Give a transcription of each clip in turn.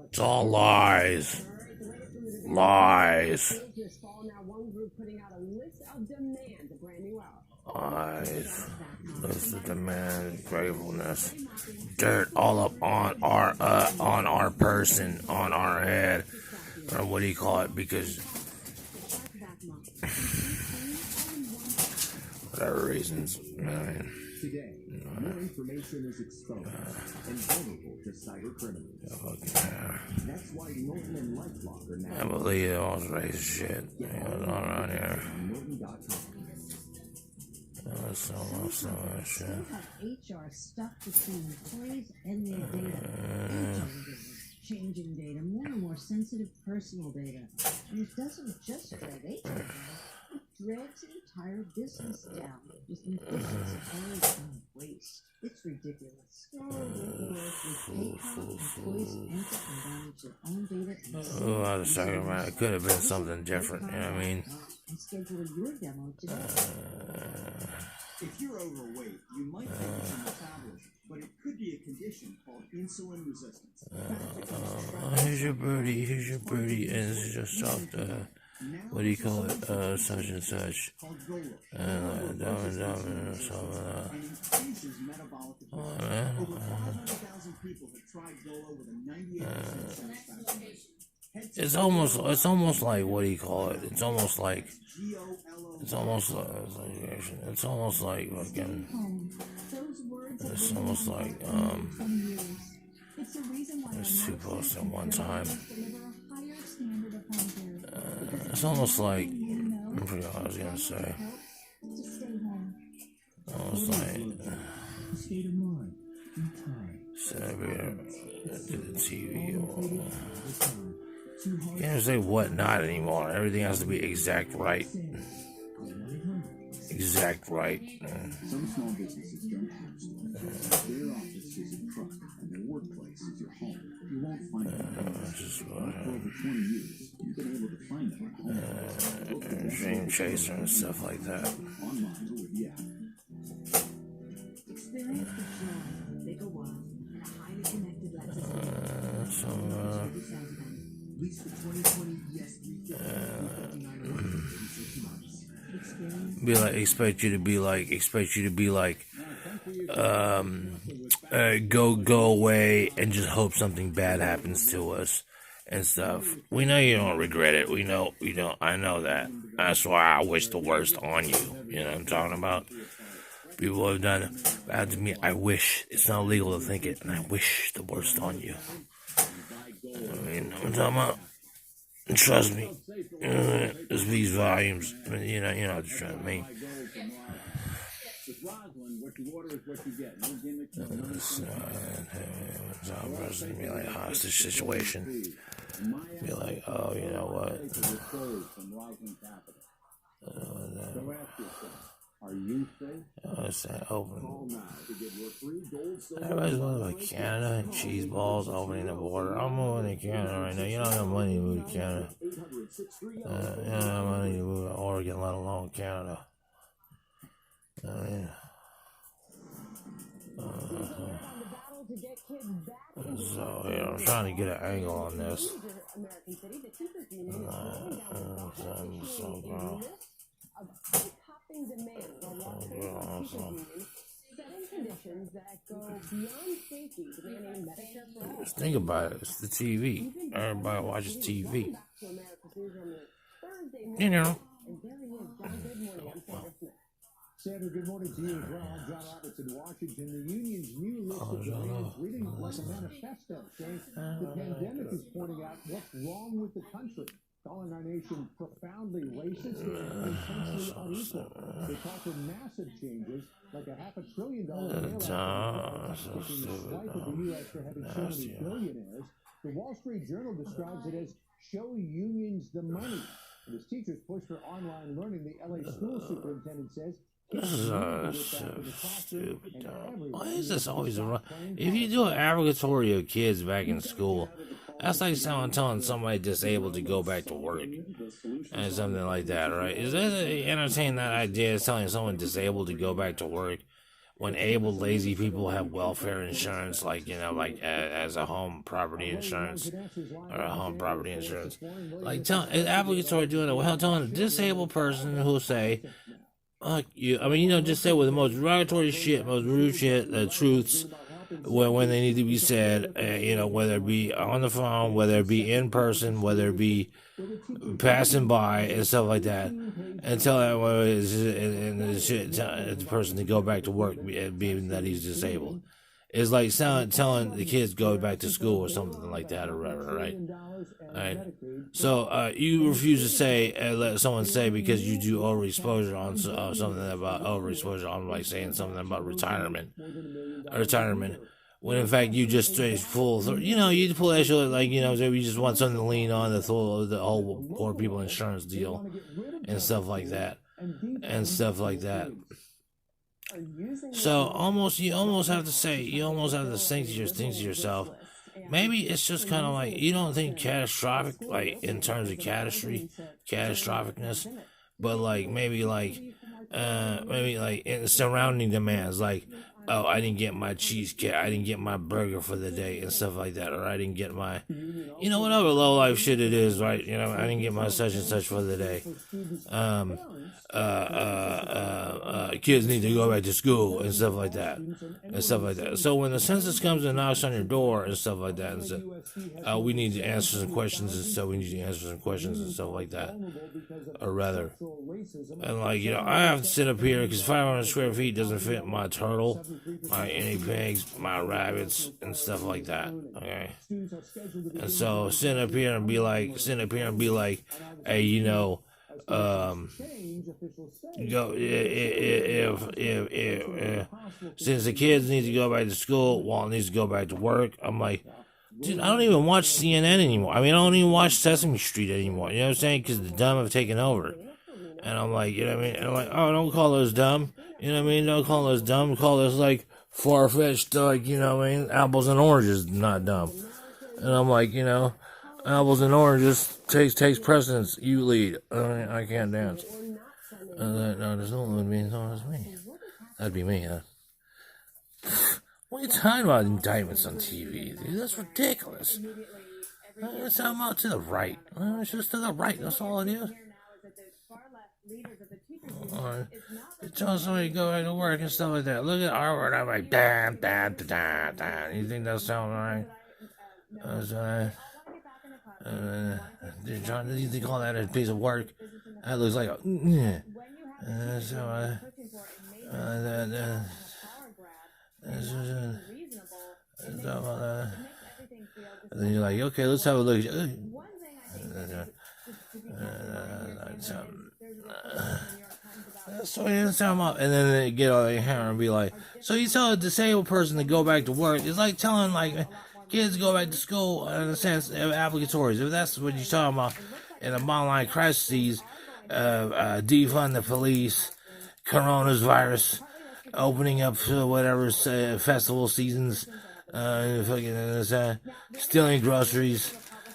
It's all lies. Lies. Lies. List of demand, gratefulness. Dirt all up on our person, on our head. Or what do you call it? Because whatever reasons, Today, more information is exposed and vulnerable to cyber criminals. That's why Norton and LifeLock are now. I believe it all racist shit. All around here. So much shit. HR stuck between employees and their data. Changing data, more and more sensitive personal data. And it doesn't just drag HR down, it drags the entire business down with inefficiency, errors, and waste. It's ridiculous. Oh, I was talking about it could have been something different, you know what I mean? And schedule your demo today. If you're overweight, you might think it's a metabolism, but it could be a condition called insulin resistance. Here's your birdie, and it's just off the, what do you call it, such and such, and dumb, or something, Increases metabolic efficiency. Over 500,000 people have tried Golo with a 98% satisfaction rate. It's almost like, what do you call it? It's almost like fucking, it's almost like, there's two posts at one time. It's almost like, I forgot what I was gonna say. Almost like, to the TV or. You can't say what not anymore. Everything has to be exact right. Exact right. Some small businesses don't have stores. Their office is in trust, and their workplace is your home. You won't find them. For over 20 years, you've been able to find them at home. Dream Chaser and stuff like that. Online or with the app. Experience the joy of bigger world in a highly connected Lexus. Lease for 2020, yes, Be like, expect you to be like, go away and just hope something bad happens to us and stuff. We know you don't regret it. We know, I know that. That's why I wish the worst on you. You know what I'm talking about? People have done bad to me. I wish. It's not legal to think it, and I wish the worst on you. I mean, I'm talking about, and trust me, there's these volumes, you know what you're trying to mean. Some person be like hostage situation. Be like, oh, you know what? Are you safe? It's that open. Everybody's moving to Canada and cheese balls opening the border. I'm moving to Canada right now. You don't have money to move to Canada. You don't have money to move to Oregon, let alone Canada. So, yeah, I'm trying to get an angle on this. Just think about it. It's the TV. Everybody watches TV. You know. Sandra, good morning to you as well. I'm John Roberts in Washington. The union's new list of demands reading like a manifesto saying the pandemic is pointing out what's wrong with the country, calling our nation profoundly racist and intensely unequal. They call for massive changes, like a $500 billion bailout, taking the swipe of the U.S. for having so many billionaires. The Wall Street Journal describes it as show unions the money. And as teachers push for online learning, the L.A. school superintendent says this is so stupid. Why is this always around? If you do an abrogatory of kids back in school, that's like someone telling somebody disabled to go back to work and something like that, right? Is that entertaining that idea? Is telling someone disabled to go back to work when able, lazy people have welfare insurance, like, you know, like as a home property insurance or a home property insurance. Like, applicants are doing it. Well, telling a disabled person who'll say, fuck you. I mean, you know, just say with the most derogatory shit, most rude shit, the truths, when they need to be said, you know, whether it be on the phone, whether it be in person, whether it be passing by and stuff like that, and tell that and the shit, tell the person to go back to work, being that he's disabled. It's like telling the kids go back to school or something like that or whatever, right? Right. So you refuse to say, let someone say, because you do overexposure on something about overexposure on, like saying something about retirement, when in fact you just straight full, you know, you pull that shit like, you know, you just want something to lean on, the whole poor people insurance deal and stuff like that, So you almost have to think to yourself, maybe it's just kind of like, you don't think catastrophic, like in terms of catastrophicness, but like maybe like in surrounding demands, like, oh, I didn't get my cheesecake, I didn't get my burger for the day and stuff like that, or I didn't get my, you know, whatever low life shit it is, right? You know, I didn't get my such and such for the day. Kids need to go back to school and stuff like that. So when the census comes and knocks on your door and stuff like that, and so, we need to answer some questions and stuff. Like that, or rather, and like, you know, I have to sit up here because 500 square feet doesn't fit my turtle, my guinea pigs, my rabbits, and stuff like that. Okay, and so sitting up here and be like, hey, you know. Since the kids need to go back to school, Walt needs to go back to work. I'm like, dude, I don't even watch CNN anymore. I mean, I don't even watch Sesame Street anymore. You know what I'm saying? Because the dumb have taken over. And I'm like, you know what I mean? And I'm like, oh, don't call those dumb. You know what I mean? Don't call those dumb. Call those like far-fetched, like, you know what I mean? Apples and oranges, not dumb. And I'm like, you know, apples and oranges takes precedence. You lead. I can't dance. No, there's no one with me. No, it's me. That'd be me, huh? What are you talking about indictments on TV, dude? That's ridiculous. It's out to the right. It's just to the right. That's all it is. You're telling somebody to go back to work and stuff like that. Look at our word. I'm like, damn. You think that sounds right? You think all that is a piece of work? That looks like a. And then you're like, okay, let's have a look. So you talking about, and then they get all their hair and be like, so you tell a disabled person to go back to work. It's like telling like kids go back to school in a sense of applicatories. If that's what you're talking about in the bottom line crises, defund the police, coronavirus, opening up whatever festival seasons, stealing groceries,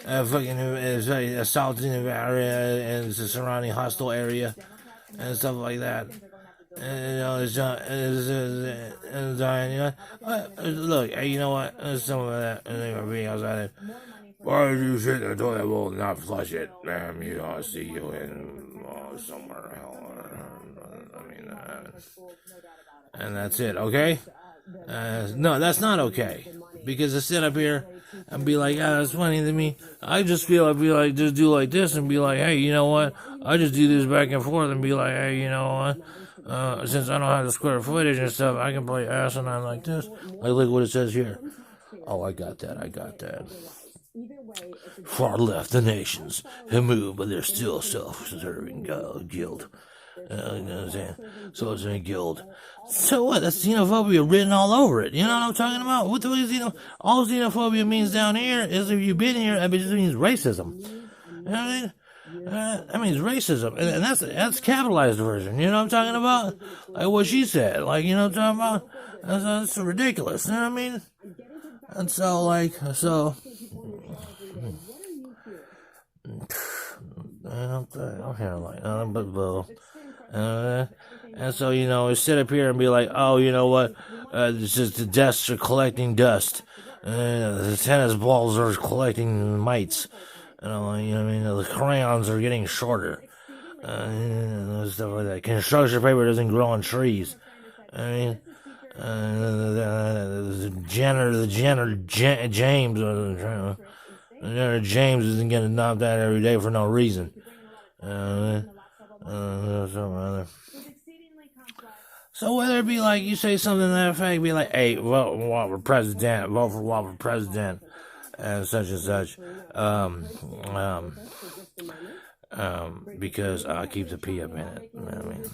assaulting the area and the surrounding hostile area and stuff like that. And, you know, look, hey, you know what? Some of that, videos out there. Why did you sit in the toilet bowl and not flush it? You know, I see you in somewhere else. And that's it, okay? No, that's not okay. Because to sit up here and be like, that's funny to me. I just feel I'd be like, just do like this and be like, hey, you know what? I just do this back and forth and be like, hey, you know what? Since I don't have the square footage and stuff, I can play asinine like this. Like, look what it says here. Oh, I got that. Far left, the nations have moved, but they're still self-serving guild. You know what I'm saying? So it's a guild. So what? That's xenophobia written all over it. You know what I'm talking about? What the xenophobia? All xenophobia means down here is if you've been here, it means racism. You know what I mean? That means racism, and that's capitalized version. You know what I'm talking about? Like what she said. Like, you know what I'm talking about? That's ridiculous. You know what I mean? And so, like, I don't hear like nothing but bull. And so, we sit up here and be like, oh, you know what? It's just the desks are collecting dust. The tennis balls are collecting mites. The crayons are getting shorter. Stuff like that. Construction paper doesn't grow on trees. The janitor James isn't getting knocked out every day for no reason. So whether it be like you say something to that effect, be like, hey, vote for president, and such, because I'll keep the P up in it. You know what I mean?